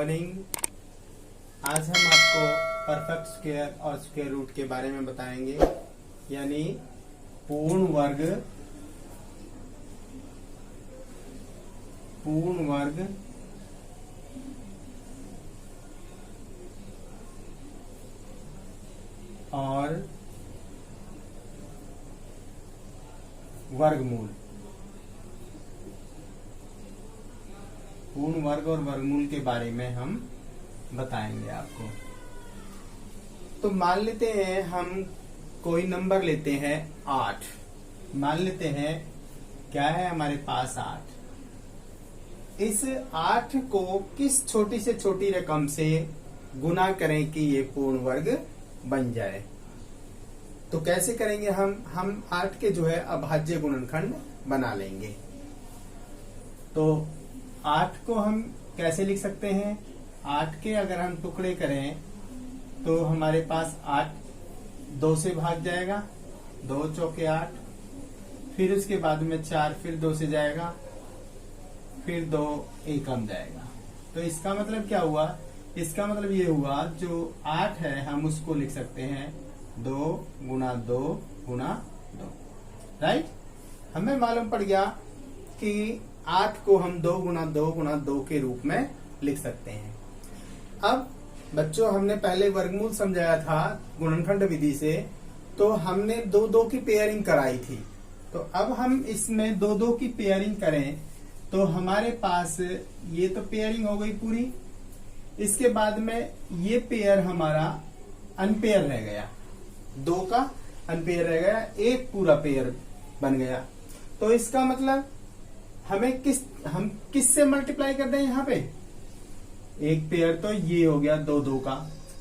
Morning. आज हम आपको परफेक्ट स्क्वायर और स्क्वायर रूट के बारे में बताएंगे, यानी पूर्ण वर्ग और वर्गमूल। पूर्ण वर्ग और वर्गमूल के बारे में हम बताएंगे आपको। तो मान लेते हैं हम कोई नंबर लेते हैं 8। मान लेते हैं क्या है हमारे पास 8। इस 8 को किस छोटी से छोटी रकम से गुना करें कि ये पूर्ण वर्ग बन जाए। तो कैसे करेंगे हम 8 के जो है अभाज्य गुणनखंड बना लेंगे। तो 8 को हम कैसे लिख सकते हैं? 8 के अगर हम टुकड़े करें तो हमारे पास 8 2 से भाग जाएगा, 2 चौके 8, फिर उसके बाद में 4 फिर 2 से जाएगा, फिर 2 एकम जाएगा। तो इसका मतलब क्या हुआ? इसका मतलब ये हुआ जो 8 है हम उसको लिख सकते हैं 2 गुणा 2 गुणा 2। राइट, हमें मालूम पड़ गया कि 8 को हम 2 गुणा 2 गुणा 2 के रूप में लिख सकते हैं। अब बच्चों, हमने पहले वर्गमूल समझाया था गुणनखंड विधि से, तो हमने 2-2 की पेयरिंग कराई थी। तो अब हम इसमें 2-2 की पेयरिंग करें तो हमारे पास ये तो पेयरिंग हो गई पूरी। इसके बाद में ये पेयर हमारा अनपेयर रह गया, 2 का अनपेयर रह गया, एक पूरा पेयर बन गया। तो इसका मतलब हमें हम किससे मल्टीप्लाई कर दें? यहाँ पे एक पेयर तो ये हो गया 2-2 का।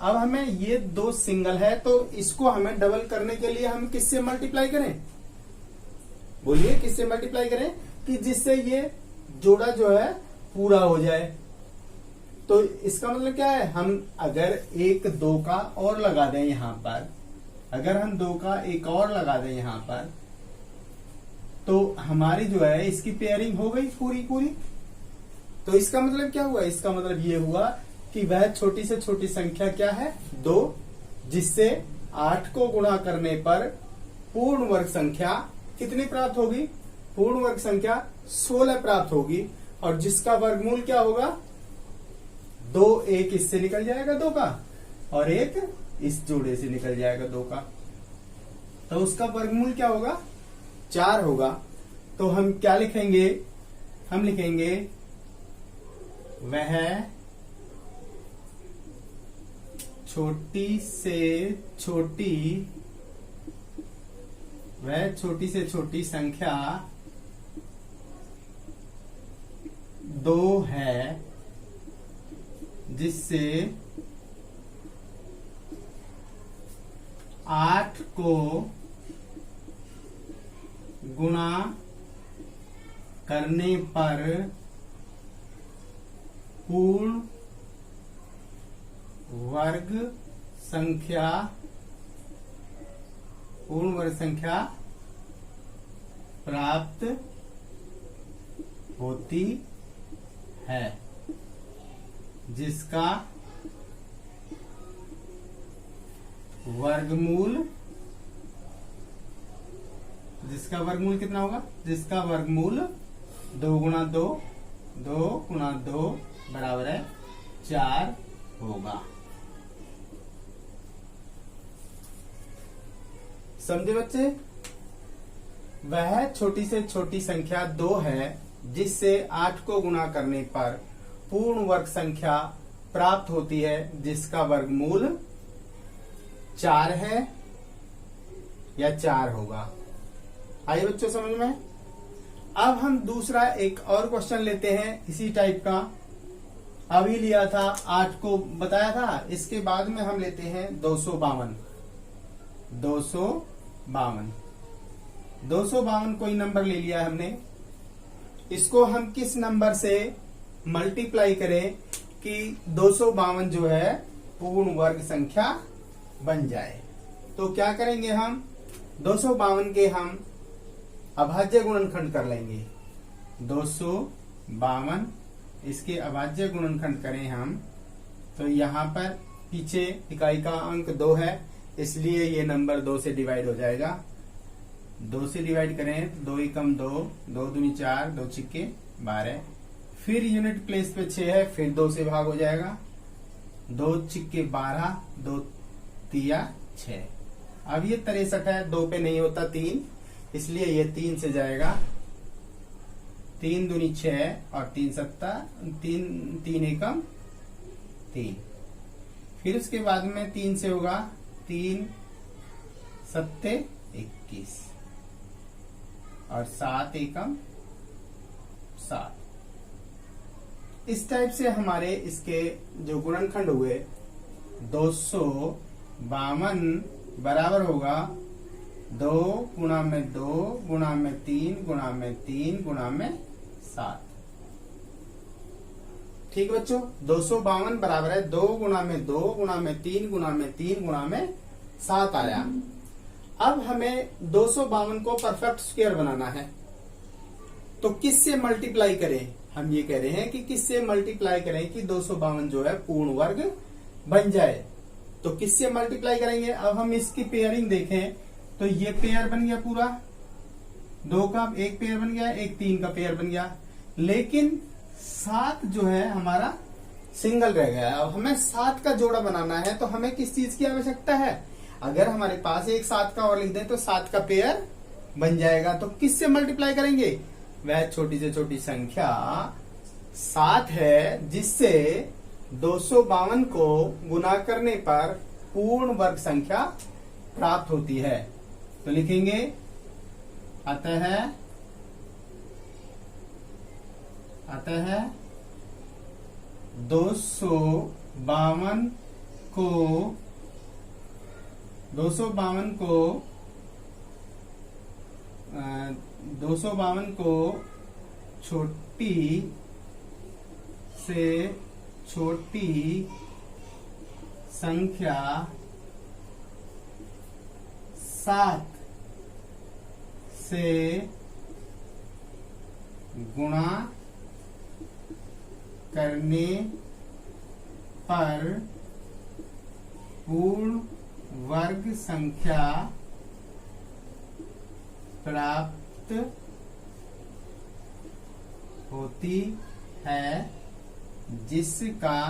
अब हमें ये 2 सिंगल है तो इसको हमें डबल करने के लिए हम किससे मल्टीप्लाई करें? बोलिए किससे मल्टीप्लाई करें कि जिससे ये जोड़ा जो है पूरा हो जाए। तो इसका मतलब क्या है? हम अगर एक 2 का और लगा दें यहां पर, अगर हम 2 का एक और लगा दें यहां पर, तो हमारी जो है इसकी पेयरिंग हो गई पूरी। तो इसका मतलब क्या हुआ? इसका मतलब ये हुआ कि वह छोटी से छोटी संख्या क्या है? 2, जिससे 8 को गुणा करने पर पूर्ण वर्ग संख्या कितनी प्राप्त होगी? पूर्ण वर्ग संख्या 16 प्राप्त होगी। और जिसका वर्गमूल क्या होगा? 2 एक इससे निकल जाएगा 2 का, और एक इस जोड़े से निकल जाएगा 2 का। तो उसका वर्गमूल क्या होगा? 4 होगा। तो हम क्या लिखेंगे? हम लिखेंगे वह छोटी से छोटी संख्या 2 है, जिससे 8 को गुणा करने पर पूर्ण वर्ग संख्या प्राप्त होती है, जिसका वर्गमूल कितना होगा? जिसका वर्गमूल 2 गुणा 2 गुणा 2 बराबर है 4 होगा। समझे बच्चे? वह छोटी से छोटी संख्या 2 है, जिससे 8 को गुणा करने पर पूर्ण वर्ग संख्या प्राप्त होती है, जिसका वर्गमूल 4 है या 4 होगा। आइए बच्चों समझ में। अब हम दूसरा एक और क्वेश्चन लेते हैं इसी टाइप का। अभी लिया था 8 को बताया था, इसके बाद में हम लेते हैं 252। 252 कोई नंबर ले लिया हमने। इसको हम किस नंबर से मल्टीप्लाई करें कि 252 जो है पूर्ण वर्ग संख्या बन जाए? तो क्या करेंगे? हम 252 के हम अभाज्य गुणनखंड कर लेंगे। 252 इसके अभाज्य गुणनखंड करें हम तो यहाँ पर पीछे इकाई का अंक 2 है, इसलिए ये नंबर 2 से डिवाइड हो जाएगा। 2 से डिवाइड करें तो 2 एकम 2, 2 दूनी 4, 2 छिक्के 12। फिर यूनिट प्लेस पे 6 है, फिर 2 से भाग हो जाएगा। 2 छिक्के 12, 2 तिया 6। अब ये 63 है, 2 पे नहीं होता 3, इसलिए ये 3 से जाएगा। 3 दूनी 6 और 3 सत्ता 3 एकम 3। फिर उसके बाद में 3 से होगा 3 सत्ते 21 और 7 एकम 7। इस टाइप से हमारे इसके जो गुणनखंड हुए 252 बराबर होगा 2 गुणा में 2 गुणा में 3 गुणा में 3 गुणा में 7। ठीक बच्चों, 252 बराबर है 2 गुणा में 2 गुणा में 3 गुणा में 3 गुणा में 7 आया। अब हमें 252 को परफेक्ट स्क्वायर बनाना है, तो किससे मल्टीप्लाई करें? हम ये कह रहे हैं कि किससे मल्टीप्लाई करें कि 252 जो है पूर्ण वर्ग बन जाए। तो किससे मल्टीप्लाई करेंगे? अब हम इसकी पेयरिंग देखें तो ये पेयर बन गया पूरा, 2 का एक पेयर बन गया, एक 3 का पेयर बन गया, लेकिन 7 जो है हमारा सिंगल रह गया। अब हमें 7 का जोड़ा बनाना है, तो हमें किस चीज की आवश्यकता है? अगर हमारे पास एक 7 का और लिख दें तो 7 का पेयर बन जाएगा। तो किससे मल्टीप्लाई करेंगे? वह छोटी से छोटी संख्या 7 है जिससे 252 को गुना करने पर पूर्ण वर्ग संख्या प्राप्त होती है। तो लिखेंगे अतः 252 को छोटी से छोटी संख्या 7 से गुणा करने पर पूर्ण वर्ग संख्या प्राप्त होती है, जिसका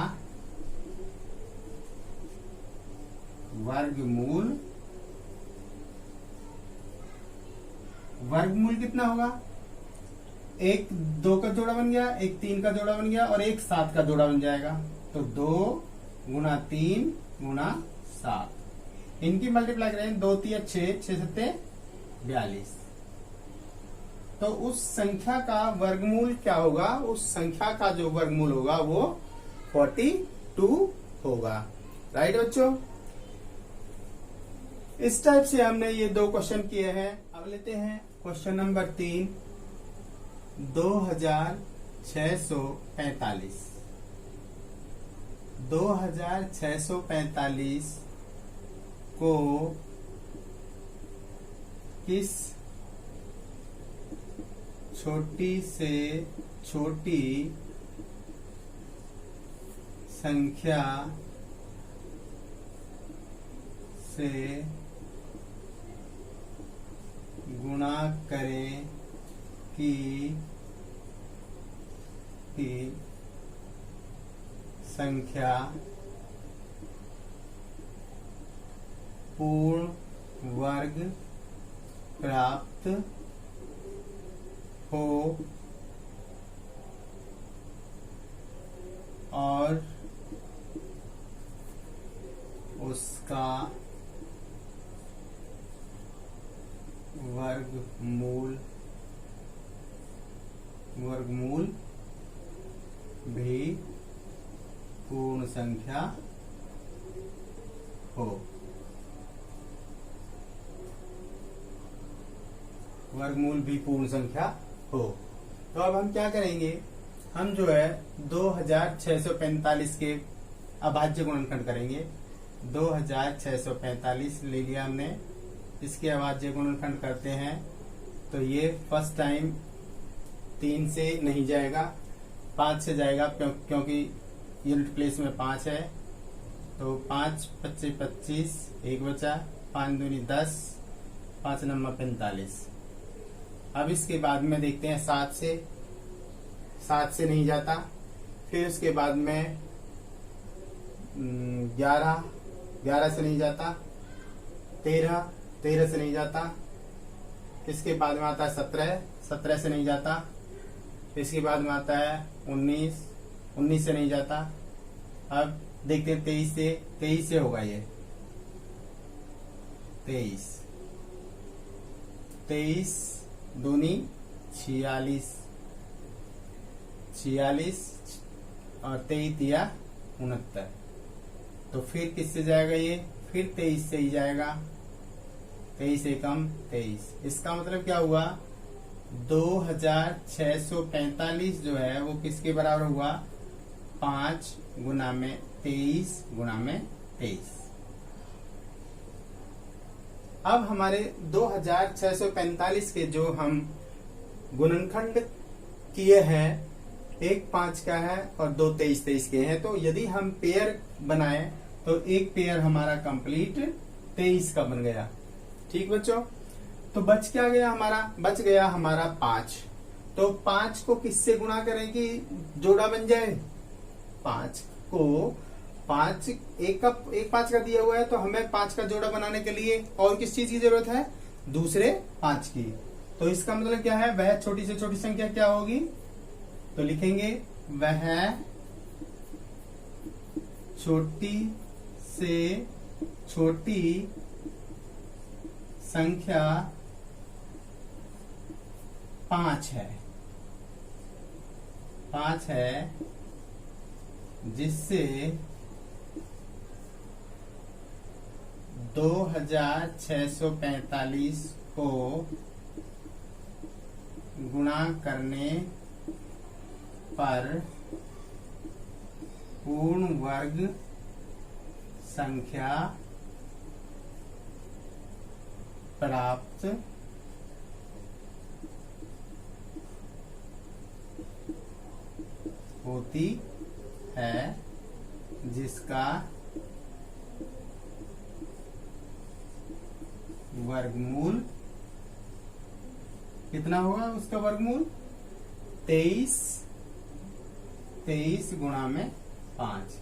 वर्गमूल कितना होगा? एक 2 का जोड़ा बन गया, एक 3 का जोड़ा बन गया और एक 7 का जोड़ा बन जाएगा। तो 2 गुणा 3 गुणा 7, इनकी मल्टीप्लाई करें 2 तिया 6, 6 सत्ते 42। तो उस संख्या का वर्गमूल क्या होगा? उस संख्या का जो वर्गमूल होगा वो 42 होगा। राइट बच्चों, इस टाइप से हमने ये 2 क्वेश्चन किए हैं। अब लेते हैं क्वेश्चन नंबर 3, 2645। 2645 को किस छोटी से छोटी संख्या से गुणा करें कि संख्या पूर्ण वर्ग प्राप्त हो और उसका वर्गमूल भी पूर्ण संख्या हो। वर्गमूल भी पूर्ण संख्या हो। तो अब हम क्या करेंगे? हम जो है 2645 के अभाज्य गुणनखंड करेंगे। 2645 ले लिया हमने, इसके अभाज्य गुणनखंड करते हैं तो ये फर्स्ट टाइम 3 से नहीं जाएगा, 5 से जाएगा, क्योंकि यूनिट प्लेस में 5 है। तो 5 25 25, 1 बचा, 5 दूनी 10, 5 नंबर 45। अब इसके बाद में देखते हैं 7 से नहीं जाता। फिर उसके बाद में 11 से नहीं जाता। 13 से नहीं जाता। इसके बाद में आता है 17 से नहीं जाता। इसके बाद में आता है 19 से नहीं जाता। अब देखते हैं 23 से होगा ये 23 दूनी 46 और 23 या 69। तो फिर किससे जाएगा ये? फिर 23 से ही जाएगा। 23 से कम 23। इसका मतलब क्या हुआ? 2645 जो है वो किसके बराबर हुआ? 5 गुना में 23 गुना में 23। अब हमारे 2645 के जो हम गुणनखंड किए हैं, एक 5 का है और 2 23 के हैं। तो यदि हम पेयर बनाए तो एक पेयर हमारा कंप्लीट 23 का बन गया। ठीक बच्चों, तो बच गया हमारा 5। तो 5 को किससे गुणा करें कि जोड़ा बन जाए? 5 एक 5 का दिया हुआ है, तो हमें 5 का जोड़ा बनाने के लिए और किस चीज की जरूरत है? दूसरे 5 की। तो इसका मतलब क्या है? वह छोटी से छोटी संख्या क्या होगी? तो लिखेंगे वह छोटी से छोटी संख्या 5 है जिससे 2645 को गुणा करने पर पूर्ण वर्ग संख्या प्राप्त होती है, जिसका वर्गमूल कितना होगा? उसका वर्गमूल 23 गुणा में 5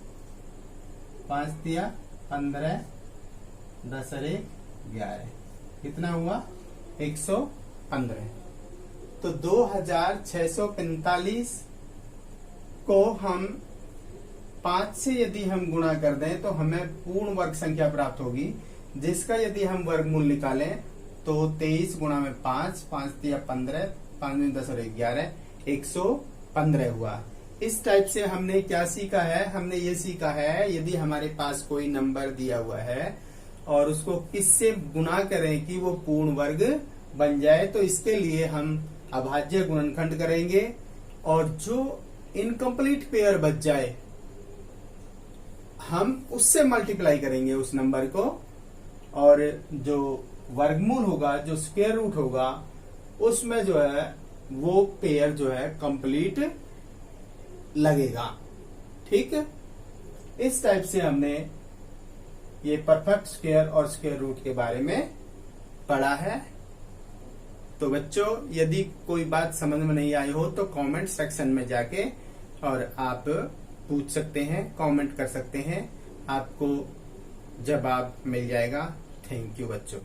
दिया 15, 10 और 1 11। कितना हुआ? 115। तो 2645 को हम 5 से यदि हम गुणा कर दें तो हमें पूर्ण वर्ग संख्या प्राप्त होगी, जिसका यदि हम वर्गमूल निकालें तो 23 गुणा में 5 दिया 15, 5 में 10 और 1 11, 115 हुआ। इस टाइप से हमने क्या सीखा है? हमने ये सीखा है यदि हमारे पास कोई नंबर दिया हुआ है और उसको किससे गुणा करें कि वो पूर्ण वर्ग बन जाए, तो इसके लिए हम अभाज्य गुणनखंड करेंगे और जो इनकम्प्लीट पेयर बच जाए हम उससे मल्टीप्लाई करेंगे उस नंबर को, और जो वर्गमूल होगा, जो स्क्वायर रूट होगा, उसमें जो है वो पेयर जो है कंप्लीट लगेगा। ठीक है, इस टाइप से हमने ये परफेक्ट स्क्वायर और स्क्वायर रूट के बारे में पढ़ा है। तो बच्चों, यदि कोई बात समझ में नहीं आई हो तो कमेंट सेक्शन में जाके और आप पूछ सकते हैं, कमेंट कर सकते हैं, आपको जवाब मिल जाएगा। थैंक यू बच्चों।